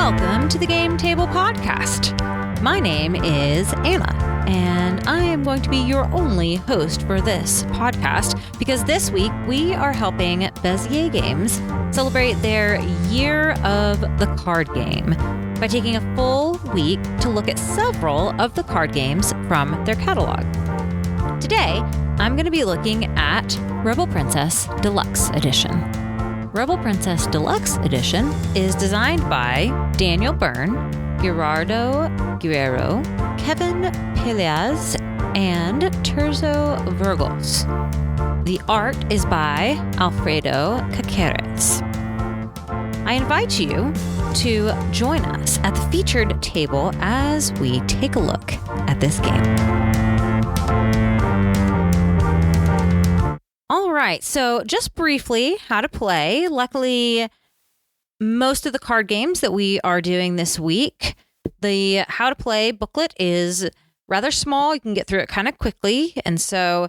Welcome to the Game Table Podcast. My name is Anna, and I am going to be your only host for this podcast because this week we are helping Bezier Games celebrate their Year of the Card Game by taking a full week to look at several of the card games from their catalog. Today, I'm going to be looking at Rebel Princess Deluxe Edition. Rebel Princess Deluxe Edition is designed by Daniel Byrne, Gerardo Guerrero, Kevin Peleas, and Terzo Virgos. The art is by Alfredo Caceres. I invite you to join us at the featured table as we take a look at this game. All right, so just briefly, how to play. Luckily, most of the card games that we are doing this week, the how to play booklet is rather small. You can get through it kind of quickly. And so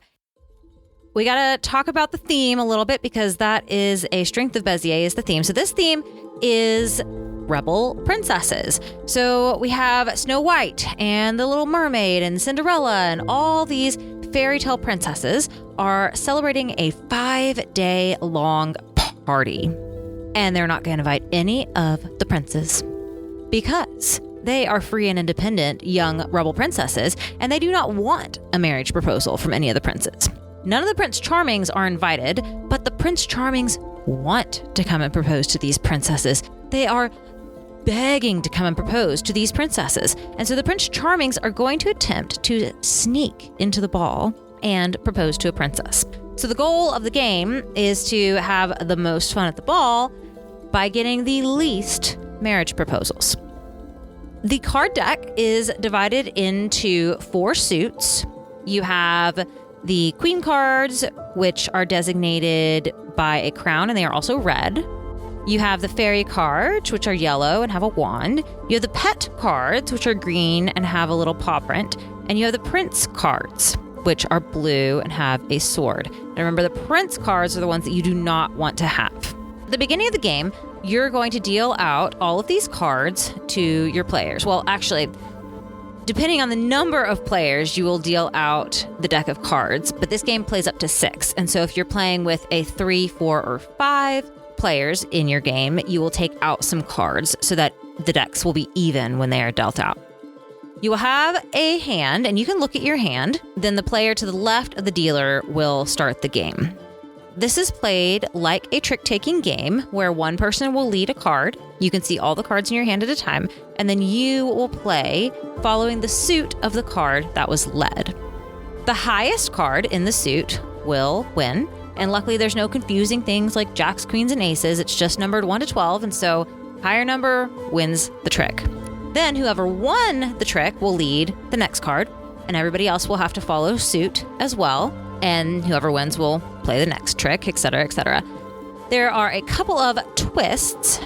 we got to talk about the theme a little bit because that is a strength of Bezier is the theme. So this theme is Rebel Princesses. So we have Snow White and the Little Mermaid and Cinderella and all these fairy tale princesses are celebrating a 5-day long party. And they're not going to invite any of the princes because they are free and independent young rebel princesses, and they do not want a marriage proposal from any of the princes. None of the Prince Charmings are invited, but the Prince Charmings want to come and propose to these princesses. They are begging to come and propose to these princesses. And so the Prince Charmings are going to attempt to sneak into the ball and propose to a princess. So the goal of the game is to have the most fun at the ball by getting the least marriage proposals. The card deck is divided into 4 suits. You have the queen cards, which are designated by a crown, and they are also red. You have the fairy cards, which are yellow and have a wand. You have the pet cards, which are green and have a little paw print. And you have the prince cards, which are blue and have a sword. And remember, the prince cards are the ones that you do not want to have. At the beginning of the game, you're going to deal out all of these cards to your players. Well, actually, depending on the number of players, you will deal out the deck of cards, but this game plays up to 6. And so if you're playing with a 3, 4, or 5 players in your game, you will take out some cards so that the decks will be even when they are dealt out. You will have a hand, and you can look at your hand. Then the player to the left of the dealer will start the game. This is played like a trick-taking game where one person will lead a card. You can see all the cards in your hand at a time, and then you will play following the suit of the card that was led. The highest card in the suit will win, and luckily there's no confusing things like jacks, queens, and aces. It's just numbered 1 to 12, and so higher number wins the trick. Then whoever won the trick will lead the next card, and everybody else will have to follow suit as well, and whoever wins will play the next trick, etc., etc. There are a couple of twists.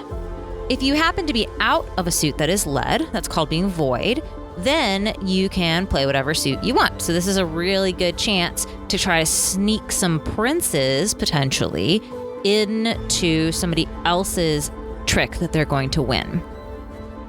If you happen to be out of a suit that is led, that's called being void, then you can play whatever suit you want. So this is a really good chance to try to sneak some princes, potentially, into somebody else's trick that they're going to win.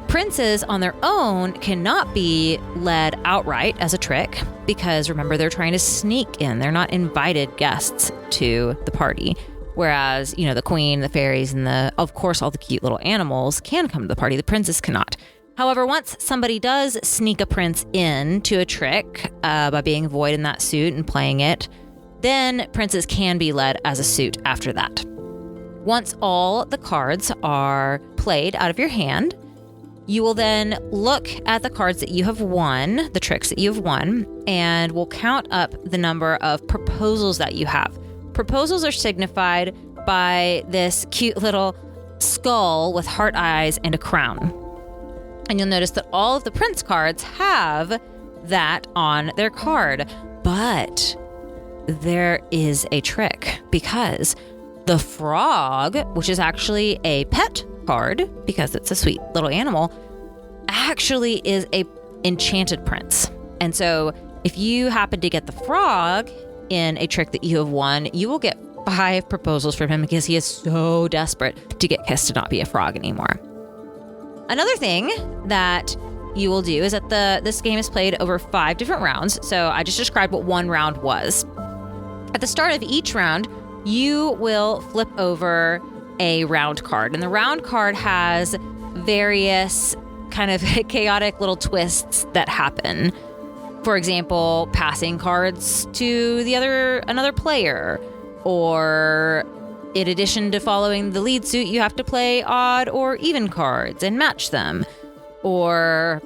Princes on their own cannot be led outright as a trick because, remember, they're trying to sneak in. They're not invited guests to the party. Whereas, the queen, the fairies, and of course, all the cute little animals can come to the party. The princes cannot. However, once somebody does sneak a prince in to a trick by being void in that suit and playing it, then princes can be led as a suit after that. Once all the cards are played out of your hand, you will then look at the cards that you have won, the tricks that you have won, and we'll count up the number of proposals that you have. Proposals are signified by this cute little skull with heart eyes and a crown. And you'll notice that all of the prince cards have that on their card. But there is a trick because the frog, which is actually a pet card because it's a sweet little animal, actually is a enchanted prince. And so if you happen to get the frog in a trick that you have won, you will get 5 proposals from him because he is so desperate to get kissed to not be a frog anymore. Another thing that you will do is that this game is played over 5 different rounds. So I just described what one round was. At the start of each round, you will flip over a round card, and the round card has various kind of chaotic little twists that happen. For example, passing cards to another player, or in addition to following the lead suit, you have to play odd or even cards and match them. Or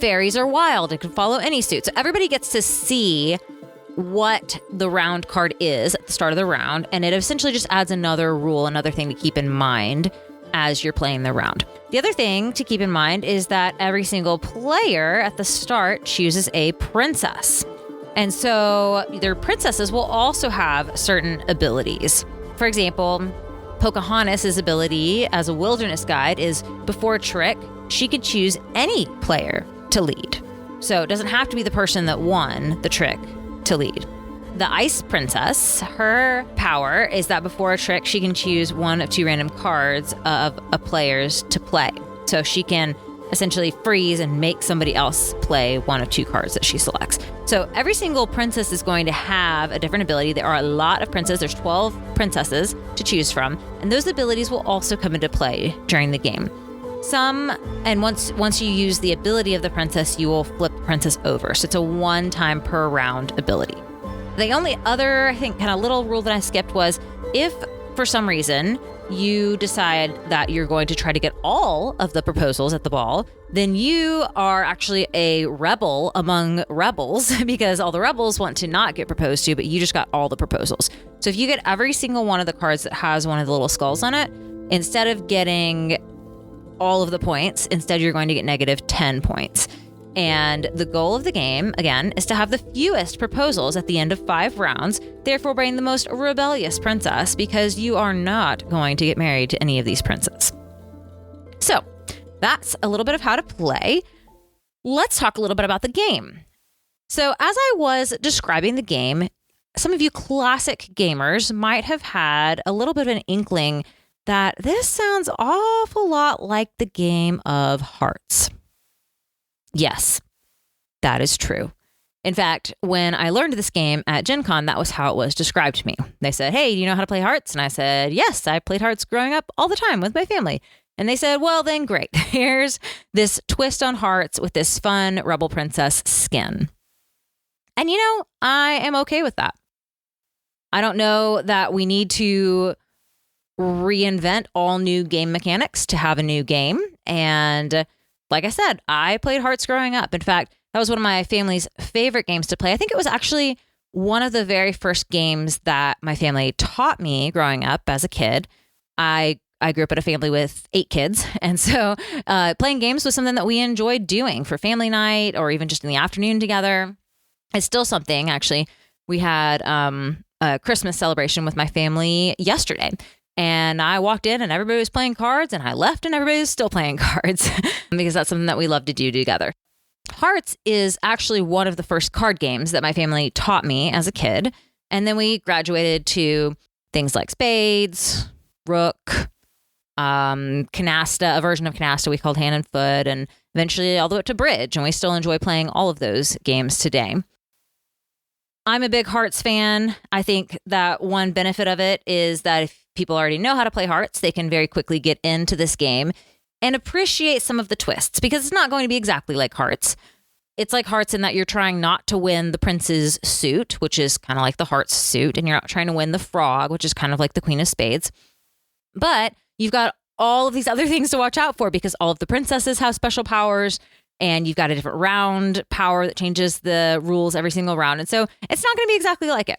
fairies are wild and can follow any suit. So everybody gets to see what the round card is at the start of the round, and it essentially just adds another rule, another thing to keep in mind as you're playing the round. The other thing to keep in mind is that every single player at the start chooses a princess. And so their princesses will also have certain abilities. For example, Pocahontas' ability as a wilderness guide is before a trick, she could choose any player to lead. So it doesn't have to be the person that won the trick to lead. The Ice Princess, her power is that before a trick, she can choose one of 2 random cards of a player's to play. So she can essentially freeze and make somebody else play one of 2 cards that she selects. So every single princess is going to have a different ability. There are a lot of princesses. There's 12 princesses to choose from, and those abilities will also come into play during the game. Once you use the ability of the princess, you will flip the princess over. So it's a 1 time per round ability. The only other, I think, kind of little rule that I skipped was if for some reason you decide that you're going to try to get all of the proposals at the ball, then you are actually a rebel among rebels because all the rebels want to not get proposed to, but you just got all the proposals. So if you get every single one of the cards that has one of the little skulls on it, instead of getting all of the points, instead you're going to get negative 10 points. And the goal of the game, again, is to have the fewest proposals at the end of 5 rounds, therefore bring the most rebellious princess, because you are not going to get married to any of these princes. So that's a little bit of how to play. Let's talk a little bit about the game. So as I was describing the game, some of you classic gamers might have had a little bit of an inkling that this sounds an awful lot like the game of Hearts. Yes, that is true. In fact, when I learned this game at Gen Con, that was how it was described to me. They said, "Hey, do you know how to play Hearts?" And I said, "Yes, I played Hearts growing up all the time with my family." And they said, "Well, then great. Here's this twist on Hearts with this fun Rebel Princess skin." And I am okay with that. I don't know that we need to reinvent all new game mechanics to have a new game. And like I said, I played Hearts growing up. In fact, that was one of my family's favorite games to play. I think it was actually one of the very first games that my family taught me growing up as a kid. I grew up in a family with 8 kids. And so playing games was something that we enjoyed doing for family night or even just in the afternoon together. It's still something, actually. We had a Christmas celebration with my family yesterday. And I walked in and everybody was playing cards, and I left and everybody was still playing cards because that's something that we love to do together. Hearts is actually one of the first card games that my family taught me as a kid. And then we graduated to things like spades, rook, canasta, a version of canasta we called hand and foot, and eventually all the way up to bridge. And we still enjoy playing all of those games today. I'm a big Hearts fan. I think that one benefit of it is that if people already know how to play Hearts, they can very quickly get into this game and appreciate some of the twists, because it's not going to be exactly like Hearts. It's like Hearts in that you're trying not to win the prince's suit, which is kind of like the Hearts suit, and you're not trying to win the frog, which is kind of like the Queen of Spades. But you've got all of these other things to watch out for, because all of the princesses have special powers, and you've got a different round power that changes the rules every single round. And so it's not going to be exactly like it.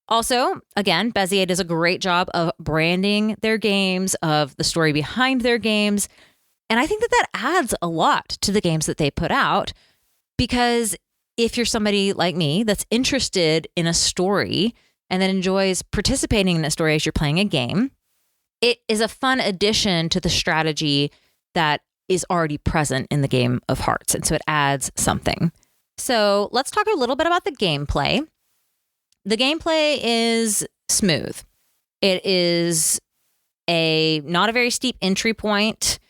Also, again, Bezier does a great job of branding their games, of the story behind their games. And I think that adds a lot to the games that they put out, because if you're somebody like me that's interested in a story and that enjoys participating in a story as you're playing a game, it is a fun addition to the strategy that is already present in the game of Hearts. And so it adds something. So let's talk a little bit about the gameplay. The gameplay is smooth. It is not a very steep entry point.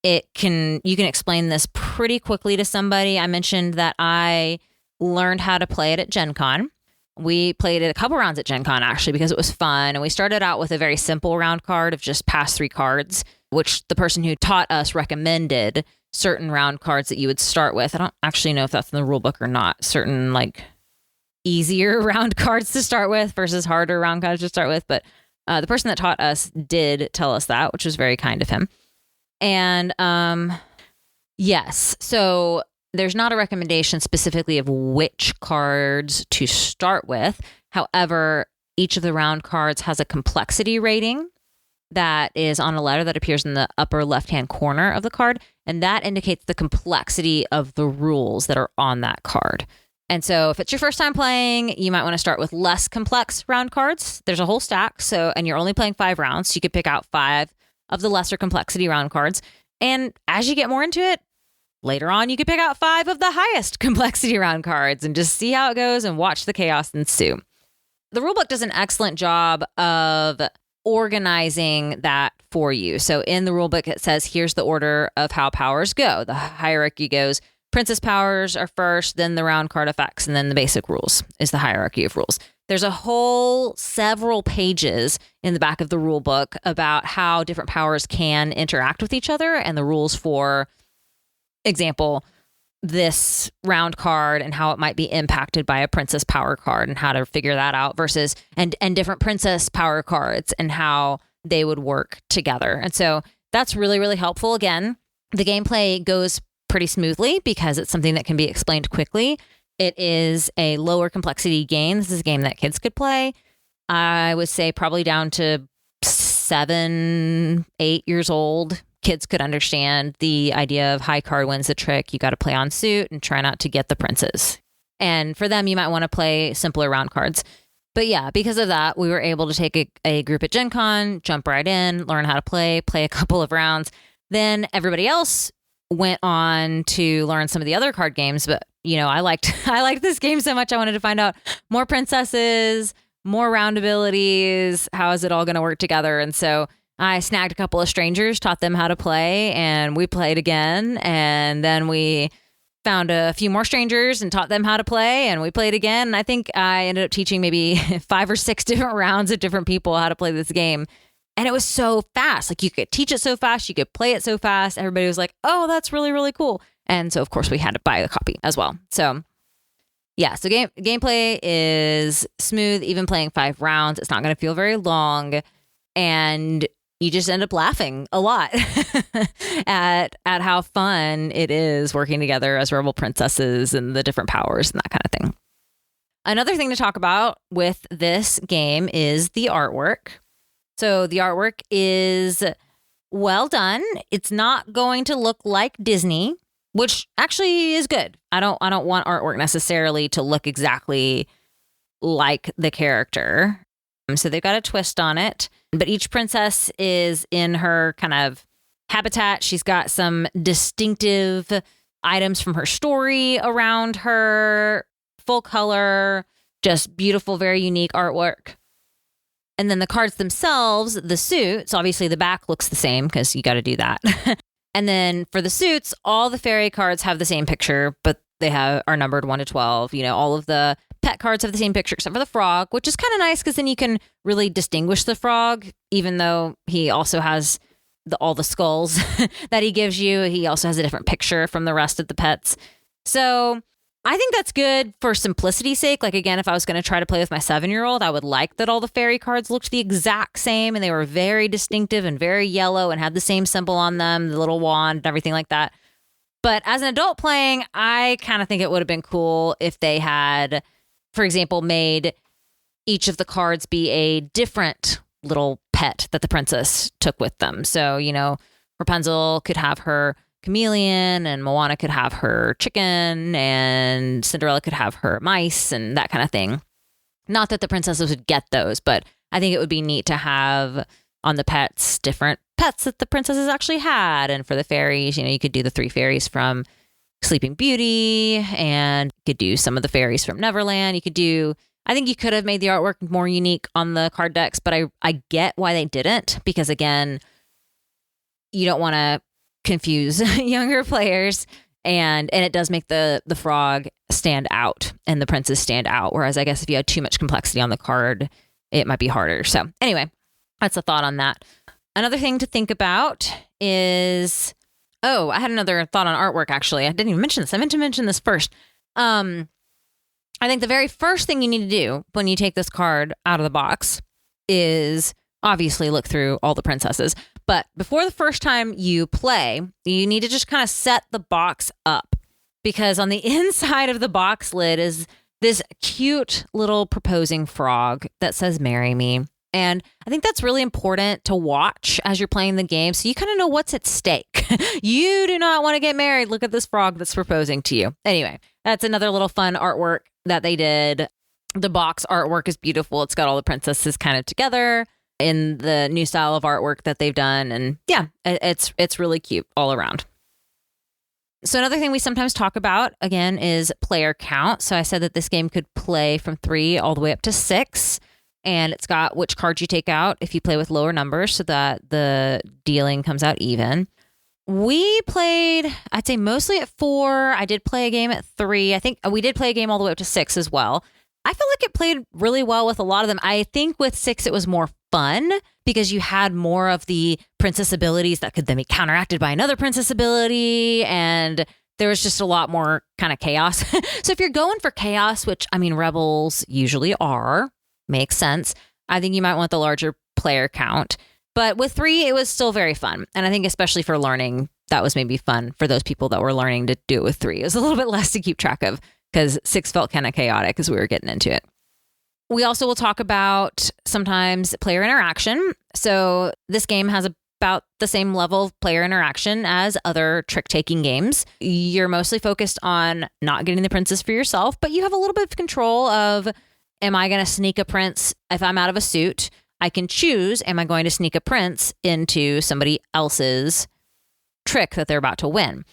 you can explain this pretty quickly to somebody. I mentioned that I learned how to play it at Gen Con. We played it a couple rounds at Gen Con, actually, because it was fun. And we started out with a very simple round card of just pass 3 cards, which the person who taught us recommended certain round cards that you would start with. I don't actually know if that's in the rule book or not. Certain like easier round cards to start with versus harder round cards to start with. But the person that taught us did tell us that, which was very kind of him. And yes, so there's not a recommendation specifically of which cards to start with. However, each of the round cards has a complexity rating that is on a letter that appears in the upper left-hand corner of the card. And that indicates the complexity of the rules that are on that card. And so if it's your first time playing, you might want to start with less complex round cards. There's a whole stack. And you're only playing 5 rounds. So you could pick out 5 of the lesser complexity round cards. And as you get more into it, later on, you could pick out 5 of the highest complexity round cards and just see how it goes and watch the chaos ensue. The rulebook does an excellent job of organizing that for you. So in the rulebook, it says, here's the order of how powers go. The hierarchy goes, princess powers are first, then the round card effects, and then the basic rules is the hierarchy of rules. There's a whole several pages in the back of the rulebook about how different powers can interact with each other and the rules for example, this round card and how it might be impacted by a princess power card and how to figure that out versus and different princess power cards and how they would work together. And so that's really, really helpful. Again, the gameplay goes pretty smoothly because it's something that can be explained quickly. It is a lower complexity game. This is a game that kids could play. I would say probably down to 7, 8 years old. Kids could understand the idea of high card wins the trick. You got to play on suit and try not to get the princes. And for them, you might want to play simpler round cards. But yeah, because of that, we were able to take a group at Gen Con, jump right in, learn how to play a couple of rounds. Then everybody else went on to learn some of the other card games. But, I liked this game so much. I wanted to find out more princesses, more round abilities. How is it all going to work together? And so I snagged a couple of strangers, taught them how to play, and we played again. And then we found a few more strangers and taught them how to play, and we played again. And I think I ended up teaching maybe 5 or 6 different rounds of different people how to play this game. And it was so fast. Like, you could teach it so fast, you could play it so fast. Everybody was like, oh, that's really, really cool. And so, of course, we had to buy the copy as well. So yeah, so gameplay is smooth, even playing 5 rounds. It's not going to feel very long. And you just end up laughing a lot at how fun it is working together as rebel princesses and the different powers and that kind of thing. Another thing to talk about with this game is the artwork. So the artwork is well done. It's not going to look like Disney, which actually is good. I don't want artwork necessarily to look exactly like the character. So they've got a twist on it. But each princess is in her kind of habitat. She's got some distinctive items from her story around her, full color, just beautiful, very unique artwork. And then the cards themselves, the suits, obviously the back looks the same because you got to do that. And then for the suits, all the fairy cards have the same picture, but they are numbered 1 to 12. All of the pet cards have the same picture except for the frog, which is kind of nice because then you can really distinguish the frog, even though he also has all the skulls that he gives you. He also has a different picture from the rest of the pets. So I think that's good for simplicity's sake. Like, again, if I was going to try to play with my 7-year-old, I would like that all the fairy cards looked the exact same and they were very distinctive and very yellow and had the same symbol on them, the little wand and everything like that. But as an adult playing, I kind of think it would have been cool if they had, for example, made each of the cards be a different little pet that the princess took with them. So, Rapunzel could have her chameleon and Moana could have her chicken and Cinderella could have her mice and that kind of thing. Not that the princesses would get those, but I think it would be neat to have on the pets different pets that the princesses actually had. And for the fairies, you could do the 3 fairies from Sleeping Beauty and you could do some of the fairies from Neverland. I think you could have made the artwork more unique on the card decks, but I get why they didn't, because again, you don't want to confuse younger players. And it does make the frog stand out and the princess stand out. Whereas I guess if you had too much complexity on the card, it might be harder. So anyway, that's a thought on that. Another thing to think about is, I had another thought on artwork, actually. I didn't even mention this. I meant to mention this first. I think the very first thing you need to do when you take this card out of the box is obviously look through all the princesses. But before the first time you play, you need to just kind of set the box up, because on the inside of the box lid is this cute little proposing frog that says, "Marry me." And I think that's really important to watch as you're playing the game, so you kind of know what's at stake. You do not want to get married. Look at this frog that's proposing to you. Anyway, that's another little fun artwork that they did. The box artwork is beautiful. It's got all the princesses kind of together in the new style of artwork that they've done. And yeah, it's really cute all around. So another thing we sometimes talk about, again, is player count. So I said that this game could play from 3 all the way up to 6. And it's got which cards you take out if you play with lower numbers so that the dealing comes out even. We played, I'd say, mostly at 4. I did play a game at 3. I think we did play a game all the way up to 6 as well. I feel like it played really well with a lot of them. I think with 6, it was more fun because you had more of the princess abilities that could then be counteracted by another princess ability. And there was just a lot more kind of chaos. So if you're going for chaos, which I mean, Rebels usually are, makes sense, I think you might want the larger player count. But with 3, it was still very fun. And I think especially for learning, that was maybe fun for those people that were learning to do it with 3. It was a little bit less to keep track of because 6 felt kind of chaotic as we were getting into it. We also will talk about sometimes player interaction. So this game has about the same level of player interaction as other trick-taking games. You're mostly focused on not getting the princess for yourself, but you have a little bit of control of, am I going to sneak a prince if I'm out of a suit? I can choose, am I going to sneak a prince into somebody else's trick that they're about to win?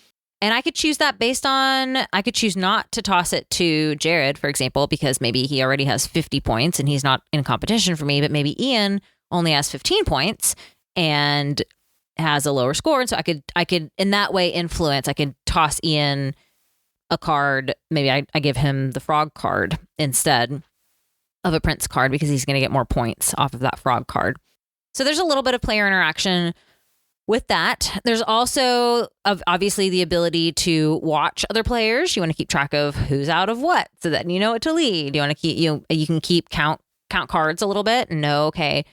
And I could choose that based on, I could choose not to toss it to Jared, for example, because maybe he already has 50 points and he's not in competition for me, but maybe Ian only has 15 points and has a lower score. And so I could in that way influence, I could toss Ian a card. Maybe I give him the frog card instead of a prince card because he's going to get more points off of that frog card. So there's a little bit of player interaction with that. There's also obviously the ability to watch other players. You want to keep track of who's out of what so that you know what to lead. You want to keep, you can keep count cards a little bit and know, okay,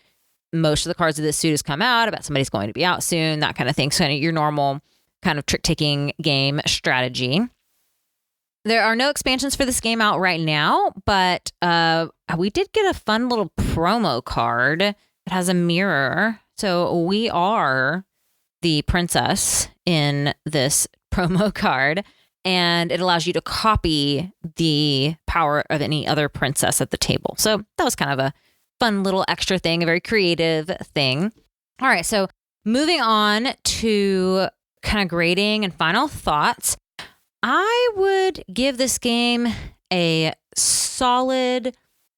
most of the cards of this suit has come out. I bet somebody's going to be out soon, that kind of thing. So your normal kind of trick-taking game strategy. There are no expansions for this game out right now, but we did get a fun little promo card. It has a mirror. So we are the princess in this promo card, and it allows you to copy the power of any other princess at the table. So that was kind of a fun little extra thing, a very creative thing. All right, so moving on to kind of grading and final thoughts. I would give this game a solid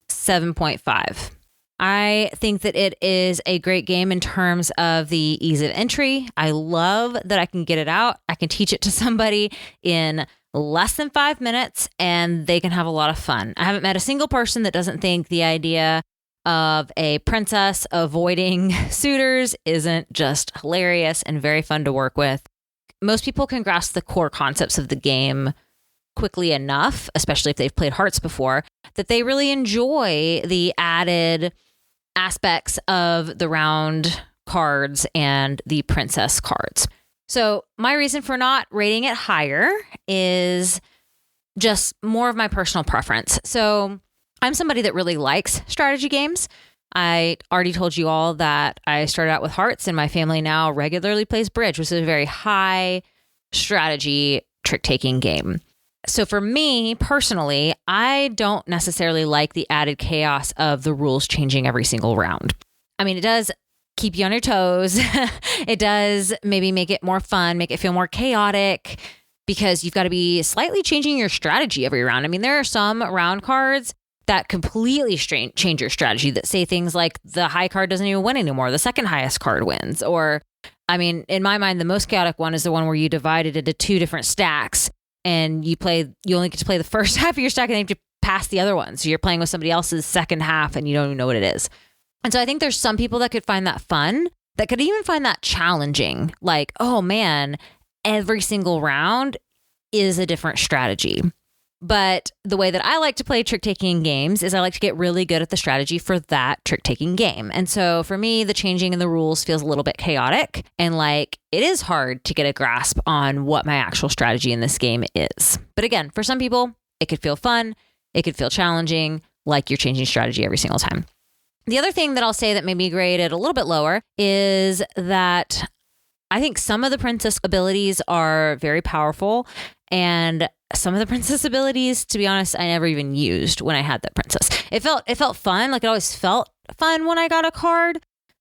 7.5. I think that it is a great game in terms of the ease of entry. I love that I can get it out. I can teach it to somebody in less than 5 minutes and they can have a lot of fun. I haven't met a single person that doesn't think the idea of a princess avoiding suitors isn't just hilarious and very fun to work with. Most people can grasp the core concepts of the game quickly enough, especially if they've played Hearts before, that they really enjoy the added aspects of the round cards and the princess cards. So my reason for not rating it higher is just more of my personal preference. So I'm somebody that really likes strategy games. I already told you all that I started out with Hearts and my family now regularly plays Bridge, which is a very high strategy trick-taking game. So for me personally, I don't necessarily like the added chaos of the rules changing every single round. I mean, it does keep you on your toes. It does maybe make it more fun, make it feel more chaotic because you've got to be slightly changing your strategy every round. I mean, there are some round cards that completely change your strategy that say things like the high card doesn't even win anymore. The second highest card wins, or I mean, in my mind, the most chaotic one is the one where you divide it into 2 different stacks and you only get to play the first half of your stack and then you have to pass the other one. So you're playing with somebody else's second half and you don't even know what it is. And so I think there's some people that could find that fun, that could even find that challenging. Like, oh man, every single round is a different strategy. But the way that I like to play trick-taking games is I like to get really good at the strategy for that trick-taking game. And so for me, the changing in the rules feels a little bit chaotic. And like, it is hard to get a grasp on what my actual strategy in this game is. But again, for some people, it could feel fun. It could feel challenging, like you're changing strategy every single time. The other thing that I'll say that made me grade it a little bit lower is that I think some of the princess abilities are very powerful, and some of the princess abilities, to be honest, I never even used when I had that princess. It felt fun. Like, it always felt fun when I got a card,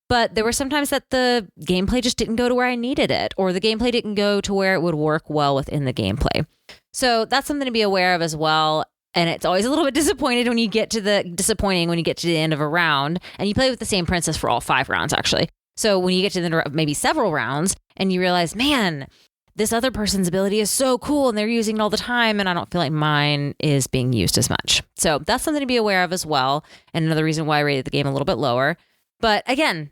but there were sometimes that the gameplay just didn't go to where I needed it, or the gameplay didn't go to where it would work well within the gameplay. So that's something to be aware of as well. And it's always a little bit disappointing when you get to the end of a round, and you play with the same princess for all 5 rounds, actually. So when you get to the end of maybe several rounds and you realize, man, this other person's ability is so cool and they're using it all the time, and I don't feel like mine is being used as much. So that's something to be aware of as well. And another reason why I rated the game a little bit lower. But again,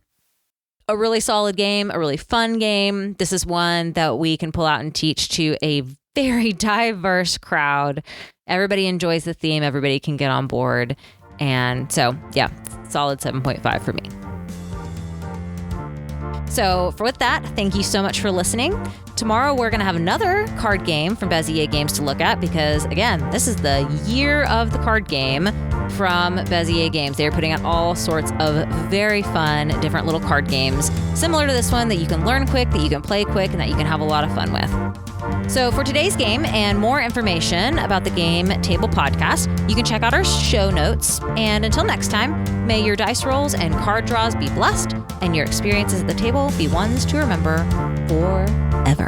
a really solid game, a really fun game. This is one that we can pull out and teach to a very diverse crowd. Everybody enjoys the theme. Everybody can get on board. And so, yeah, solid 7.5 for me. So with that, thank you so much for listening. Tomorrow, we're going to have another card game from Bezier Games to look at because, again, this is the year of the card game from Bezier Games. They're putting out all sorts of very fun, different little card games, similar to this one, that you can learn quick, that you can play quick, and that you can have a lot of fun with. So for today's game and more information about the Game Table Podcast, you can check out our show notes. And until next time, may your dice rolls and card draws be blessed and your experiences at the table be ones to remember forever.